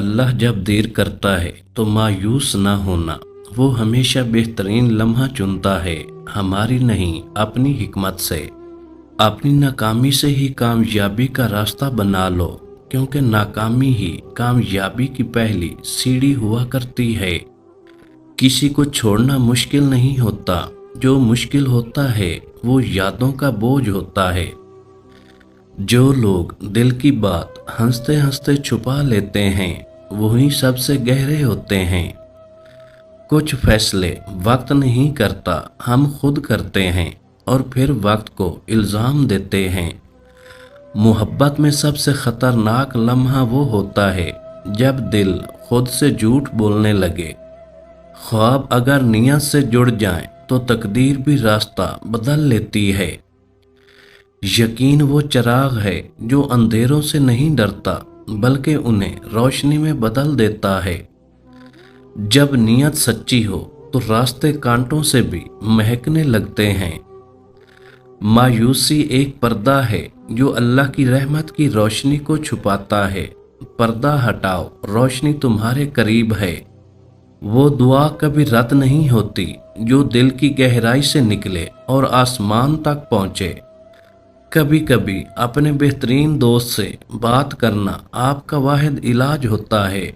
अल्लाह जब देर करता है तो मायूस ना होना। वो हमेशा बेहतरीन लम्हा चुनता है, हमारी नहीं अपनी हिकमत से। अपनी नाकामी से ही कामयाबी का रास्ता बना लो, क्योंकि नाकामी ही कामयाबी की पहली सीढ़ी हुआ करती है। किसी को छोड़ना मुश्किल नहीं होता, जो मुश्किल होता है वो यादों का बोझ होता है। जो लोग दिल की बात हंसते हंसते छुपा लेते हैं, वही सबसे गहरे होते हैं। कुछ फैसले वक्त नहीं करता, हम खुद करते हैं और फिर वक्त को इल्ज़ाम देते हैं। मोहब्बत में सबसे ख़तरनाक लम्हा वो होता है जब दिल खुद से झूठ बोलने लगे। ख्वाब अगर नियत से जुड़ जाएं तो तकदीर भी रास्ता बदल लेती है। यकीन वो चिराग है जो अंधेरों से नहीं डरता, बल्कि उन्हें रोशनी में बदल देता है। जब नीयत सच्ची हो तो रास्ते कांटों से भी महकने लगते हैं। मायूसी एक पर्दा है जो अल्लाह की रहमत की रोशनी को छुपाता है। पर्दा हटाओ, रोशनी तुम्हारे करीब है। वो दुआ कभी रद्द नहीं होती जो दिल की गहराई से निकले और आसमान तक पहुँचे। कभी कभी अपने बेहतरीन दोस्त से बात करना आपका वाहिद इलाज होता है।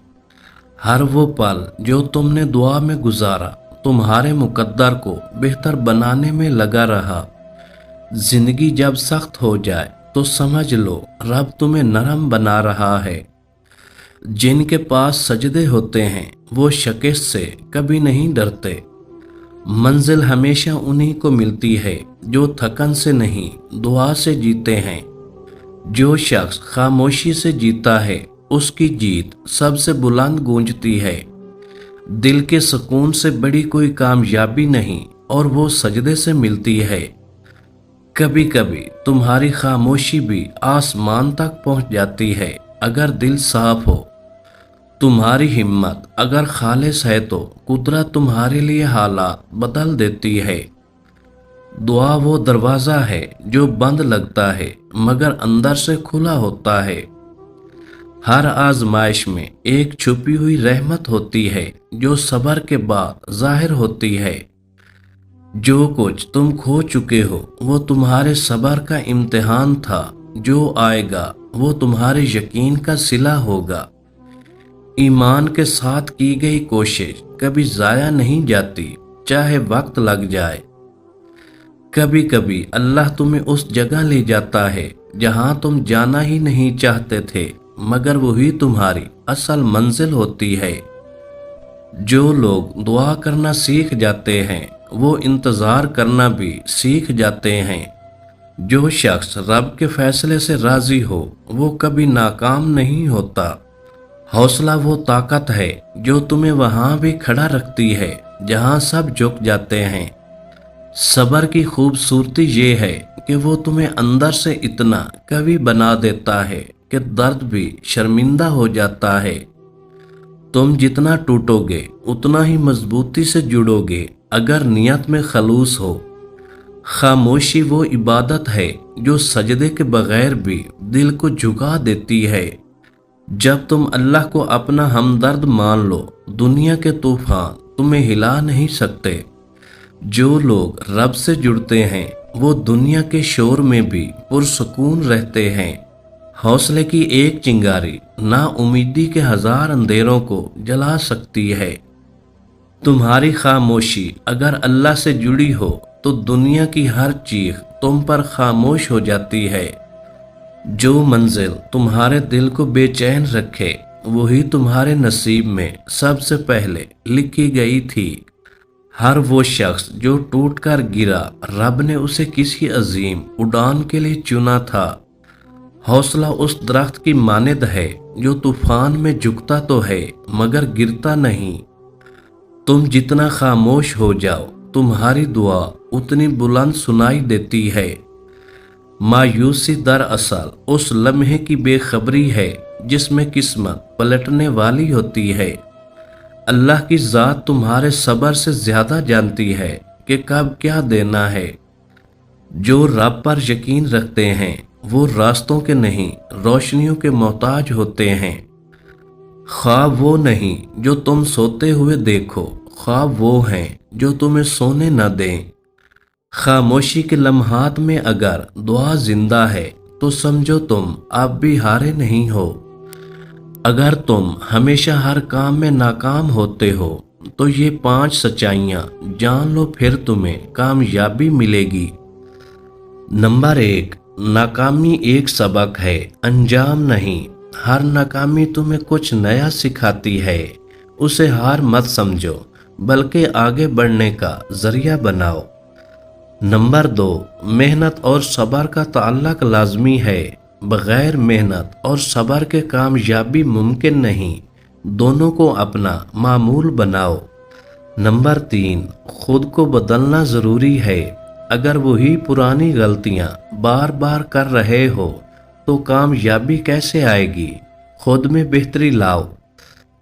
हर वो पल जो तुमने दुआ में गुजारा तुम्हारे मुकद्दर को बेहतर बनाने में लगा रहा। जिंदगी जब सख्त हो जाए तो समझ लो रब तुम्हें नरम बना रहा है। जिनके पास सजदे होते हैं वो शिकस्त से कभी नहीं डरते। मंजिल हमेशा उन्हीं को मिलती है जो थकन से नहीं दुआ से जीते हैं। जो शख्स खामोशी से जीता है उसकी जीत सबसे बुलंद गूंजती है। दिल के सुकून से बड़ी कोई कामयाबी नहीं और वो सजदे से मिलती है। कभी कभी तुम्हारी खामोशी भी आसमान तक पहुंच जाती है अगर दिल साफ हो। तुम्हारी हिम्मत अगर खालिस है तो कुदरत तुम्हारे लिए हालात बदल देती है। दुआ वो दरवाज़ा है जो बंद लगता है मगर अंदर से खुला होता है। हर आजमाइश में एक छुपी हुई रहमत होती है जो सब्र के बाद जाहिर होती है। जो कुछ तुम खो चुके हो वो तुम्हारे सब्र का इम्तिहान था। जो आएगा वो तुम्हारे यकीन का सिला होगा। ईमान के साथ की गई कोशिश कभी ज़ाया नहीं जाती, चाहे वक्त लग जाए। कभी कभी अल्लाह तुम्हें उस जगह ले जाता है जहां तुम जाना ही नहीं चाहते थे, मगर वही तुम्हारी असल मंजिल होती है। जो लोग दुआ करना सीख जाते हैं वो इंतज़ार करना भी सीख जाते हैं। जो शख्स रब के फैसले से राज़ी हो वो कभी नाकाम नहीं होता। हौसला वो ताकत है जो तुम्हें वहां भी खड़ा रखती है जहां सब झुक जाते हैं। सब्र की खूबसूरती ये है कि वो तुम्हें अंदर से इतना कवि बना देता है कि दर्द भी शर्मिंदा हो जाता है। तुम जितना टूटोगे उतना ही मजबूती से जुड़ोगे अगर नियत में खलूस हो। खामोशी वो इबादत है जो सजदे के बगैर भी दिल को झुका देती है। जब तुम अल्लाह को अपना हमदर्द मान लो, दुनिया के तूफान तुम्हें हिला नहीं सकते। जो लोग रब से जुड़ते हैं वो दुनिया के शोर में भी पुरसुकून रहते हैं। हौसले की एक चिंगारी ना उम्मीदी के हजार अंधेरों को जला सकती है। तुम्हारी खामोशी अगर अल्लाह से जुड़ी हो तो दुनिया की हर चीख तुम पर खामोश हो जाती है। जो मंजिल तुम्हारे दिल को बेचैन रखे वही तुम्हारे नसीब में सबसे पहले लिखी गई थी। हर वो शख्स जो टूट कर गिरा, रब ने उसे किसी अजीम उड़ान के लिए चुना था। हौसला उस दरख्त की मानद है जो तूफान में झुकता तो है मगर गिरता नहीं। तुम जितना खामोश हो जाओ तुम्हारी दुआ उतनी बुलंद सुनाई देती है। मायूसी दरअसल उस लम्हे की बेखबरी है जिसमें किस्मत पलटने वाली होती है। अल्लाह की ज़ात तुम्हारे सब्र से ज़्यादा जानती है कि कब क्या देना है। जो रब पर यकीन रखते हैं वो रास्तों के नहीं रोशनियों के मोहताज होते हैं। ख्वाब वो नहीं जो तुम सोते हुए देखो, ख्वाब वो हैं जो तुम्हें सोने न दें। खामोशी के लम्हात में अगर दुआ जिंदा है तो समझो तुम अब भी हारे नहीं हो। अगर तुम हमेशा हर काम में नाकाम होते हो तो ये 5 सच्चाइयाँ जान लो, फिर तुम्हें कामयाबी मिलेगी। नंबर 1, नाकामी एक सबक है, अंजाम नहीं। हर नाकामी तुम्हें कुछ नया सिखाती है। उसे हार मत समझो, बल्कि आगे बढ़ने का जरिया बनाओ। नंबर 2, मेहनत और सब्र का ताल्लुक लाजमी है। बगैर मेहनत और सब्र के कामयाबी मुमकिन नहीं। दोनों को अपना मामूल बनाओ। नंबर 3, खुद को बदलना ज़रूरी है। अगर वही पुरानी गलतियां बार बार कर रहे हो तो कामयाबी कैसे आएगी? खुद में बेहतरी लाओ।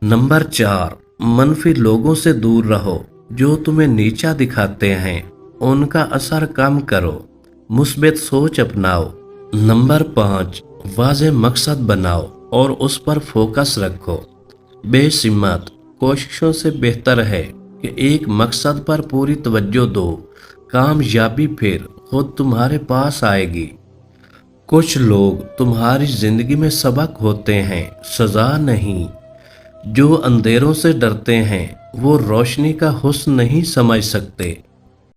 नंबर 4, मनफी लोगों से दूर रहो जो तुम्हें नीचा दिखाते हैं। उनका असर कम करो, मुस्बित सोच अपनाओ। नंबर 5, वाज़ेह मकसद बनाओ और उस पर फोकस रखो। बेसिमत कोशिशों से बेहतर है कि एक मकसद पर पूरी तवज्जो दो। कामयाबी फिर खुद तुम्हारे पास आएगी। कुछ लोग तुम्हारी जिंदगी में सबक होते हैं, सजा नहीं। जो अंधेरों से डरते हैं वो रोशनी का हुस्न नहीं समझ सकते।